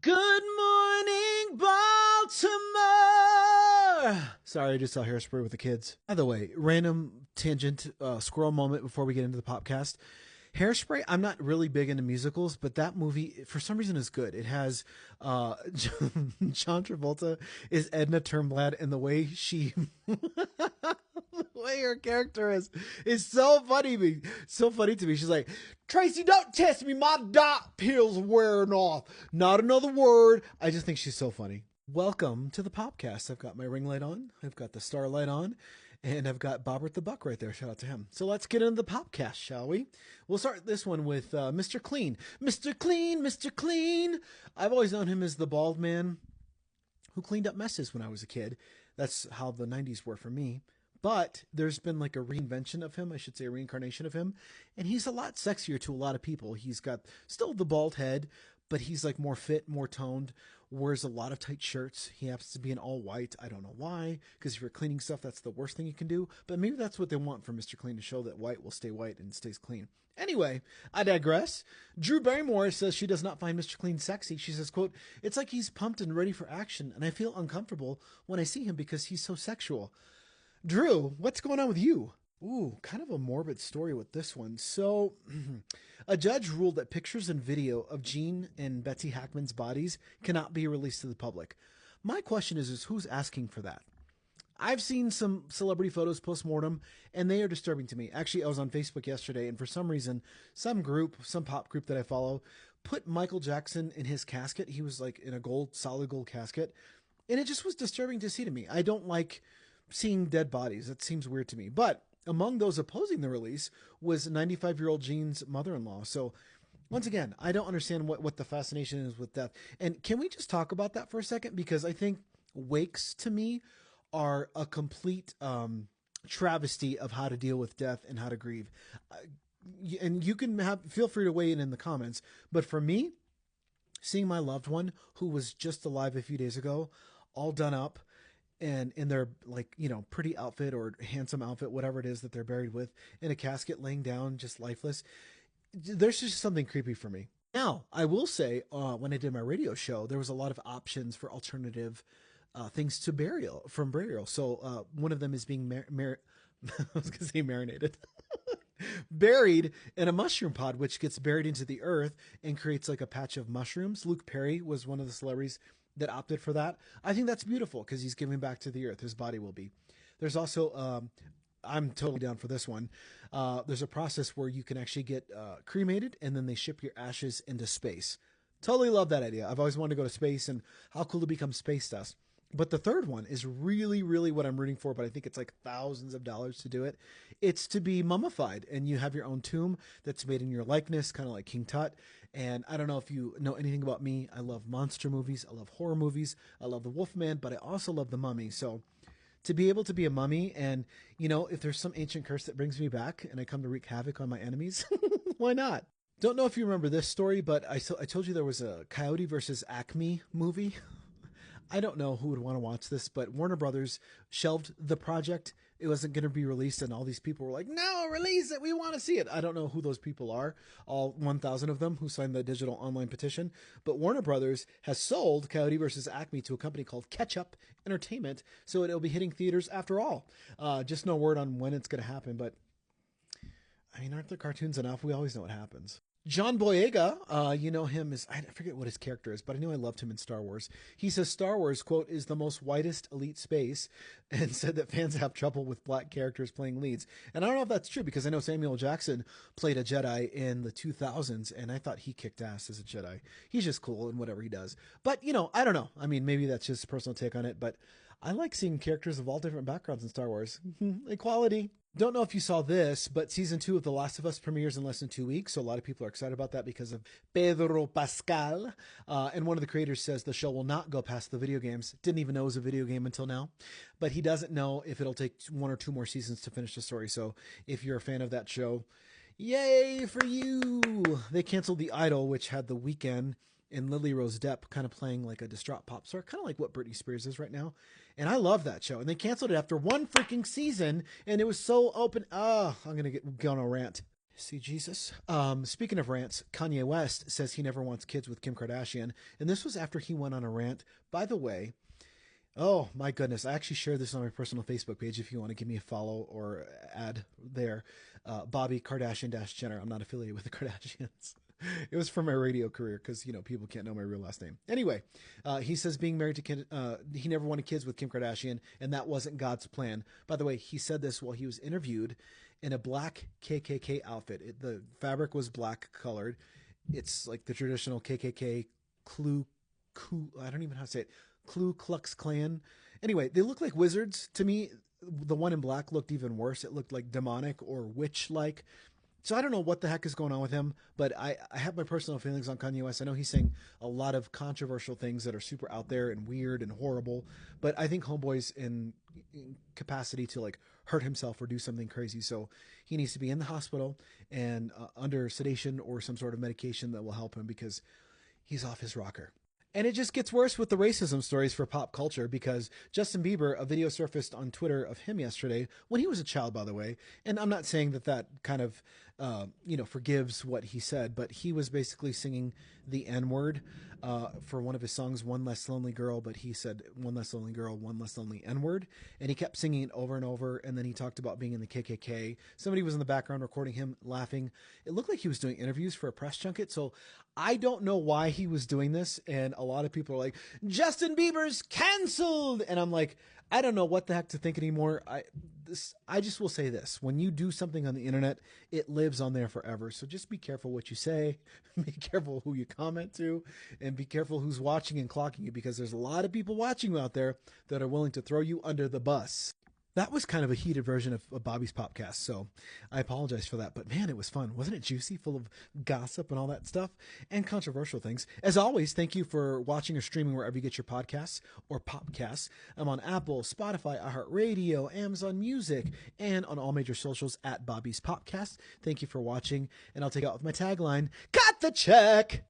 Good morning, Baltimore! Sorry, I just saw Hairspray with the kids. By the way, random tangent, squirrel moment before we get into the podcast. Hairspray, I'm not really big into musicals, but that movie, for some reason, is good. It has John Travolta is Edna Turnblad, and the way she... the way her character is so funny to me. So funny to me. She's like, Tracy, don't test me. My dot pill's wearing off. Not another word. I just think she's so funny. Welcome to the podcast. I've got my ring light on. I've got the starlight on. And I've got Bobbert the Buck right there. Shout out to him. So let's get into the podcast, shall we? We'll start this one with Mr. Clean. Mr. Clean, Mr. Clean. I've always known him as the bald man who cleaned up messes when I was a kid. That's how the 90s were for me. But there's been like a reinvention of him, I should say a reincarnation of him. And he's a lot sexier to a lot of people. He's got still the bald head, but he's like more fit, more toned, wears a lot of tight shirts. He happens to be in all white. I don't know why, because if you're cleaning stuff, that's the worst thing you can do. But maybe that's what they want from Mr. Clean, to show that white will stay white and stays clean. Anyway, I digress. Drew Barrymore says she does not find Mr. Clean sexy. She says, quote, "It's like he's pumped and ready for action, and I feel uncomfortable when I see him because he's so sexual." Drew, what's going on with you? Ooh, kind of a morbid story with this one. So, a judge ruled that pictures and video of Gene and Betsy Hackman's bodies cannot be released to the public. My question is who's asking for that? I've seen some celebrity photos post-mortem, and they are disturbing to me. Actually, I was on Facebook yesterday, and for some reason, some pop group that I follow, put Michael Jackson in his casket. He was like in a solid gold casket, and it just was disturbing to see to me. I don't like seeing dead bodies. That seems weird to me. But among those opposing the release was 95-year-old Gene's mother-in-law. So once again, I don't understand what the fascination is with death. And can we just talk about that for a second? Because I think wakes to me are a complete travesty of how to deal with death and how to grieve. And you can feel free to weigh in the comments. But for me, seeing my loved one who was just alive a few days ago, all done up, and in their pretty outfit or handsome outfit, whatever it is that they're buried with, in a casket laying down just lifeless, there's just something creepy for me. Now, I will say, when I did my radio show, there was a lot of options for alternative things to burial. So one of them is being I was going to say marinated. Buried in a mushroom pod, which gets buried into the earth and creates like a patch of mushrooms. Luke Perry was one of the celebrities that opted for that. I think that's beautiful because he's giving back to the earth. His body will be. There's also, I'm totally down for this one. There's a process where you can actually get cremated, and then they ship your ashes into space. Totally love that idea. I've always wanted to go to space, and how cool to become space dust. But the third one is really, really what I'm rooting for, but I think it's like thousands of dollars to do it. It's to be mummified, and you have your own tomb that's made in your likeness, kind of like King Tut. And I don't know if you know anything about me. I love monster movies. I love horror movies. I love The Wolfman, but I also love The Mummy. So to be able to be a mummy, and, if there's some ancient curse that brings me back and I come to wreak havoc on my enemies, why not? Don't know if you remember this story, but I told you there was a Coyote versus Acme movie. I don't know who would want to watch this, but Warner Brothers shelved the project. It wasn't going to be released, and all these people were like, no, release it. We want to see it. I don't know who those people are, all 1,000 of them who signed the digital online petition. But Warner Brothers has sold Coyote versus Acme to a company called Ketchup Entertainment, so it'll be hitting theaters after all. Just no word on when it's going to happen, but I mean, aren't the cartoons enough? We always know what happens. John Boyega, you know him as, I forget what his character is, but I know I loved him in Star Wars. He says Star Wars, quote, is the most whitest elite space, and said that fans have trouble with black characters playing leads. And I don't know if that's true, because I know Samuel Jackson played a Jedi in the 2000s, and I thought he kicked ass as a Jedi. He's just cool in whatever he does. But, I don't know. I mean, maybe that's just a personal take on it, but I like seeing characters of all different backgrounds in Star Wars. Equality. Don't know if you saw this, but season 2 of The Last of Us premieres in less than 2 weeks. So a lot of people are excited about that because of Pedro Pascal. And one of the creators says the show will not go past the video games. Didn't even know it was a video game until now. But he doesn't know if it'll take 1 or 2 more seasons to finish the story. So if you're a fan of that show, yay for you. They canceled The Idol, which had The Weeknd and Lily Rose Depp kind of playing like a distraught pop star, kind of like what Britney Spears is right now. And I love that show. And they canceled it after 1 freaking season, and it was so open. I'm going to go on a rant. See Jesus. Speaking of rants, Kanye West says he never wants kids with Kim Kardashian, and this was after he went on a rant. By the way, oh my goodness, I actually shared this on my personal Facebook page. If you want to give me a follow or add there, Bobby Kardashian Jenner. I'm not affiliated with the Kardashians. It was for my radio career because people can't know my real last name. Anyway, he says being married to Kim, he never wanted kids with Kim Kardashian, and that wasn't God's plan. By the way, he said this while he was interviewed in a black KKK outfit. The fabric was black colored. It's like the traditional KKK I don't even know how to say it. Ku Klux Klan. Anyway, they look like wizards to me. The one in black looked even worse. It looked like demonic or witch-like. So I don't know what the heck is going on with him, but I have my personal feelings on Kanye West. I know he's saying a lot of controversial things that are super out there and weird and horrible, but I think homeboy's in capacity to like hurt himself or do something crazy. So he needs to be in the hospital and under sedation or some sort of medication that will help him because he's off his rocker. And it just gets worse with the racism stories for pop culture because Justin Bieber, a video surfaced on Twitter of him yesterday when he was a child, by the way. And I'm not saying that kind of, forgives what he said, but he was basically singing the N-word for one of his songs, One Less Lonely Girl. But he said, one less lonely girl, one less lonely N-word. And he kept singing it over and over. And then he talked about being in the KKK. Somebody was in the background recording him laughing. It looked like he was doing interviews for a press junket. So I don't know why he was doing this. And a lot of people are like, Justin Bieber's canceled. And I'm like, I don't know what the heck to think anymore. I just will say this. When you do something on the internet, it lives on there forever. So just be careful what you say. Be careful who you comment to. And be careful who's watching and clocking you because there's a lot of people watching you out there that are willing to throw you under the bus. That was kind of a heated version of Bobby's Popcast, so I apologize for that. But man, it was fun. Wasn't it juicy, full of gossip and all that stuff and controversial things? As always, thank you for watching or streaming wherever you get your podcasts or popcasts. I'm on Apple, Spotify, iHeartRadio, Amazon Music, and on all major socials at Bobby's Popcast. Thank you for watching, and I'll take out with my tagline, cut the check!